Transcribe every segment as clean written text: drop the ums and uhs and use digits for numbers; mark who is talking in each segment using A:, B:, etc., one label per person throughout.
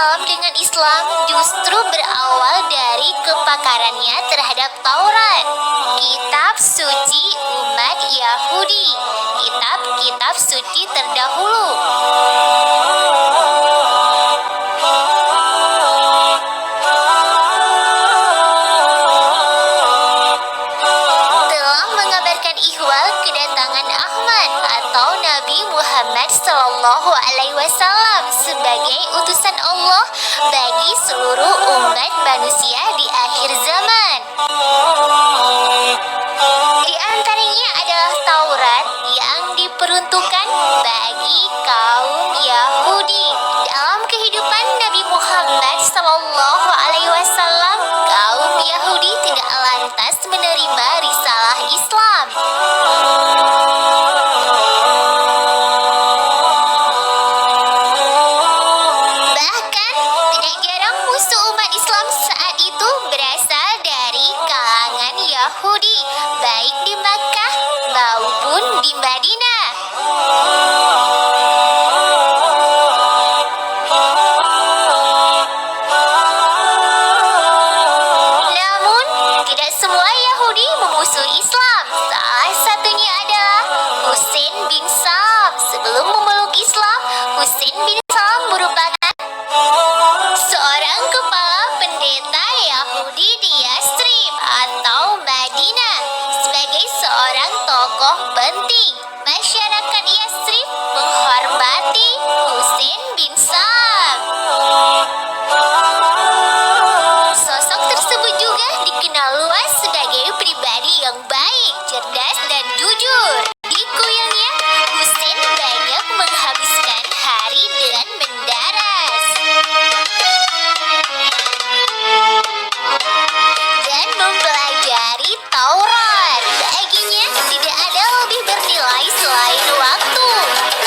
A: Salam dengan Islam justru berawal dari kepakarannya terhadap Taurat, kitab suci umat Yahudi, kitab-kitab suci terdahulu. Telah mengabarkan ihwal kedatangan Ahmad atau Nabi Muhammad Sallallahu Alaihi Wasallam sebagai utusan Allah bagi seluruh umat manusia di akhir zaman. Di antaranya adalah Taurat yang diperuntukkan bagi kaum Yahudi. Dalam kehidupan Nabi Muhammad Sallallahu Alaihi Wasallam, kaum Yahudi tidak lantas menerima risalah Islam. Bahkan, tidak jarang musuh umat Islam saat itu berasal dari kalangan Yahudi, baik di Makkah maupun di Madinah. Namun, tidak semua Yahudi memusuhi Islam. Salah satunya adalah Husain bin Salam. Sebelum memeluk Islam, Husain bin Salam merupakan seorang kepala pendeta Yahudi di Yastrib atau Madinah. Sebagai seorang tokoh penting, masyarakat Yastrib menghormati Husain bin Salam. Sosok tersebut juga dikenal luas sebagai pribadi yang baik, cerdas, dan jujur. Di kuilnya, Husain banyak menghabiskan hari dengan mendaras dan mempelajari Taurat. Baginya, tidak ada lebih bernilai selain waktu.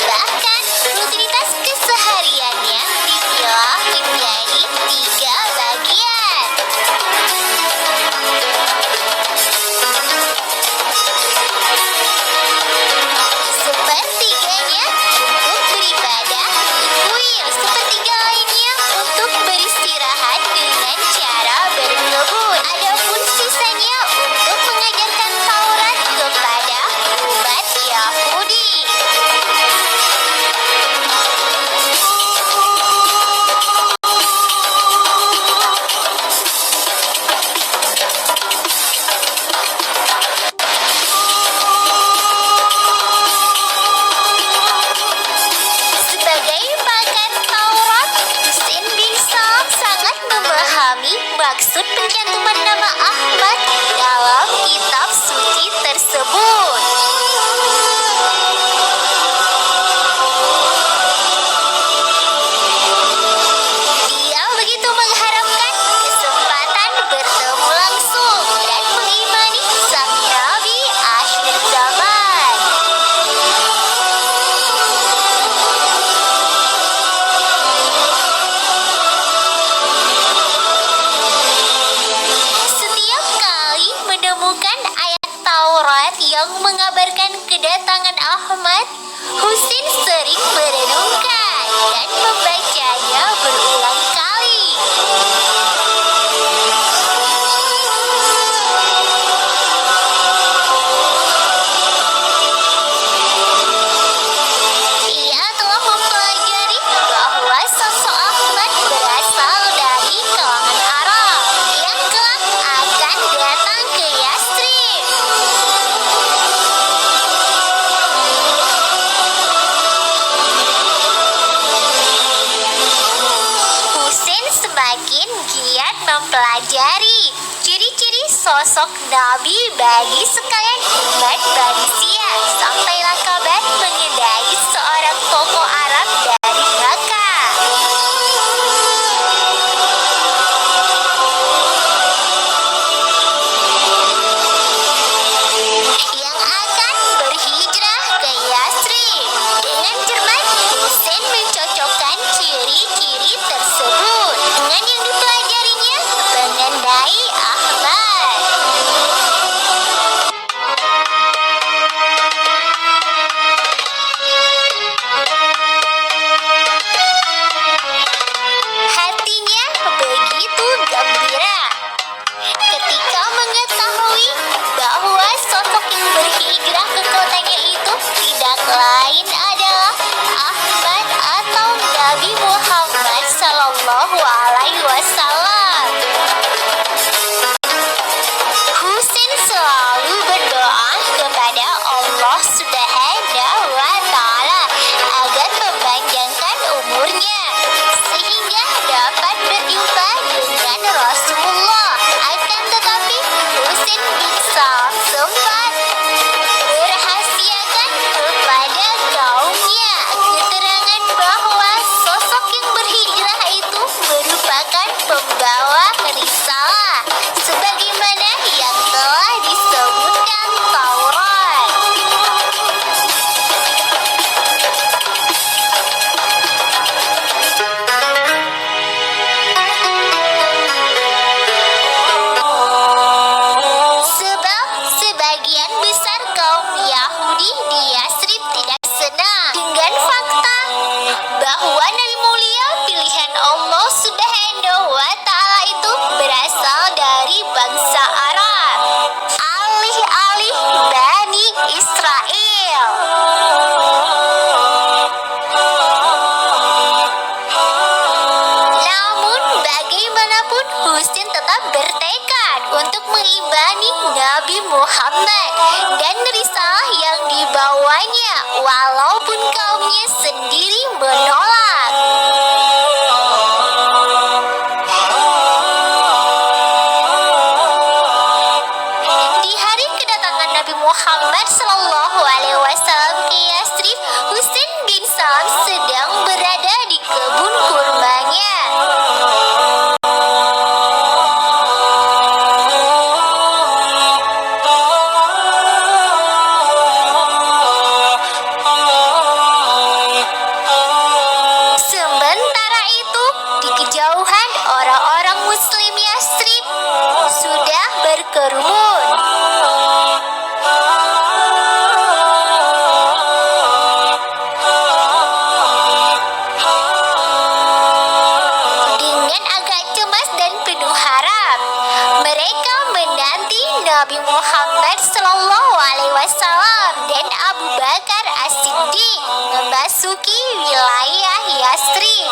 A: Bahkan, rutinitas kesehariannya dipilah menjadi 3 bagian. Sepertiganya untuk beribadah di kuil, sepertiga lainnya untuk beristirahat dengan cara berkebun. Adapun sisanya untuk mengajarkan Taurat kepada umat Yahudi. Sebagai pakar Taurat, Husain bin Salam sangat memahami maksud pencantuman nama Ahmad dalam kitab suci tersebut. Dia begitu mengharapkan kesempatan bertemu langsung dan mengimani sang Nabi akhir zaman. Setiap kali menemukan ayat Taurat yang mengabarkan kedatangan Ahmad, Husain sering merenungkan dan membacanya berulang kali. Ia telah mempelajari bahwa sosok Ahmad berasal dari kalangan Arab yang kelak akan datang ke Yastrib. Husain semakin giat mempelajari ciri-ciri sosok Nabi bagi sekalian umat manusia, sampailah kabar mengenai seorang tokoh Arab dari Makkah. Yang akan berhijrah ke Yastrib. Dengan cermat, Husain mencocokkan ciri-ciri tersebut dengan yang dipelajarinya mengenai Ahmad. Shallallahu Alaihi Wasallam. Husain selalu berdoa kepada Allah Subhanahu wa Ta'ala agar memanjangkan umurnya sehingga dapat berjumpa dengan Rasulullah. Akan tetapi Husain bin Salam sempat merahasiakan kepada kaumnya keterangan bahwa sosok yang berhijrah itu merupakan pembawa risalah sebagaimana yang telah disebutkan Taurat. Sebab sebagian besar kaum Yahudi di Yasrib tidak senang dengan fakta bahwa Nabi mulia pilihan Allah Subhanahu wa Ta'ala itu berasal dari bangsa Arab, alih-alih Bani Israel. Namun bagaimanapun Husain tetap bertekad untuk mengimani Nabi Muhammad dan risalah yang dibawanya walaupun kaumnya sendiri menolak. Di hari kedatangan Nabi Muhammad Sallallahu Alaihi Wasallam ke Yasrib, Husain bin Salam sedang berada di kebun kurmanya. Sementara itu, di kejauhan orang-orang Muslim Yasrib sudah berkerumun. Dengan agak cemas dan penuh harap, mereka menanti Nabi Muhammad Sallallahu Alaihi Wasallam dan Abu Bakar As-Siddiq memasuki wilayah Yasrib.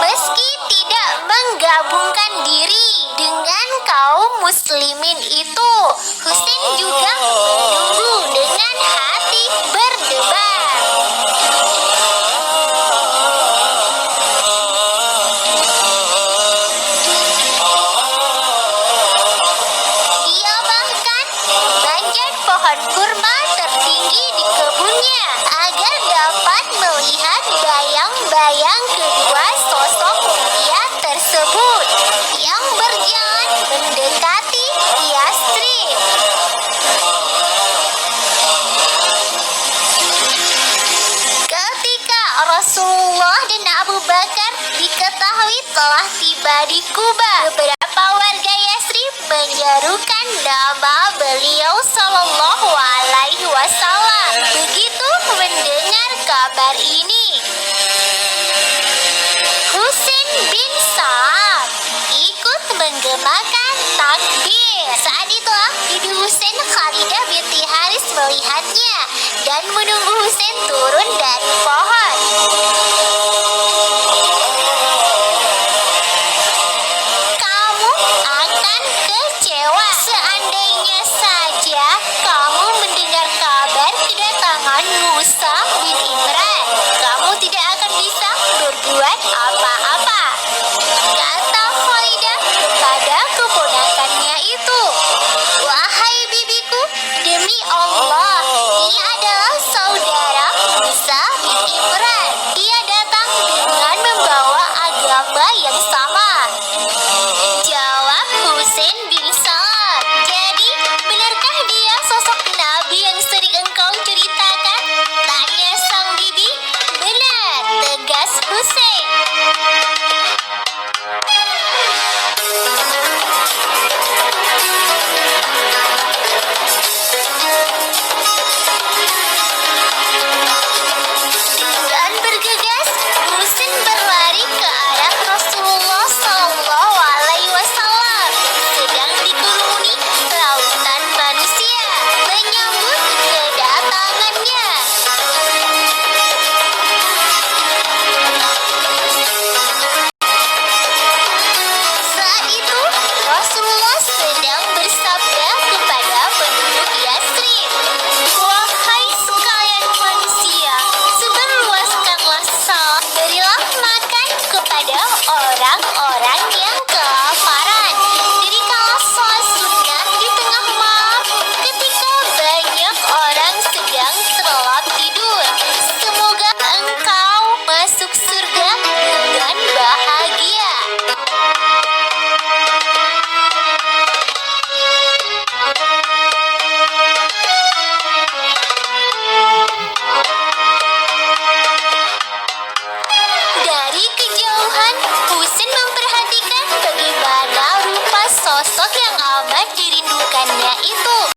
A: Meski tidak menggabungkan diri dengan kaum muslimin itu, Husain juga menunggu dengan hati berdebar. Dia bahkan memanjat pohon kurma tertinggi di kebunnya agar dapat melihat bayang-bayang kedua sosok mulia tersebut yang berjalan mendekati Yasrib. Ketika Rasulullah dan Abu Bakar diketahui telah tiba di Kuba, beberapa warga Yasrib menyerukan nama beliau Sallallahu Alaihi Wasallam. Begitu mendengar kabar ini, Husain bin Salam ikut menggemakan takbir. Saat itulah ibu Husain, Khalidah binti Haris, melihatnya dan menunggu Husain turun dari pohon. Kamu akan kecewa seandainya saja kamu mendengar kabar kedatangan Musa bin Imran. Kamu tidak akan bisa berbuat apa-apa, kata Khalidah kepada keponakannya itu. Wahai bibiku, demi Allah, dia adalah saudara Musa bin amat dirindukannya itu.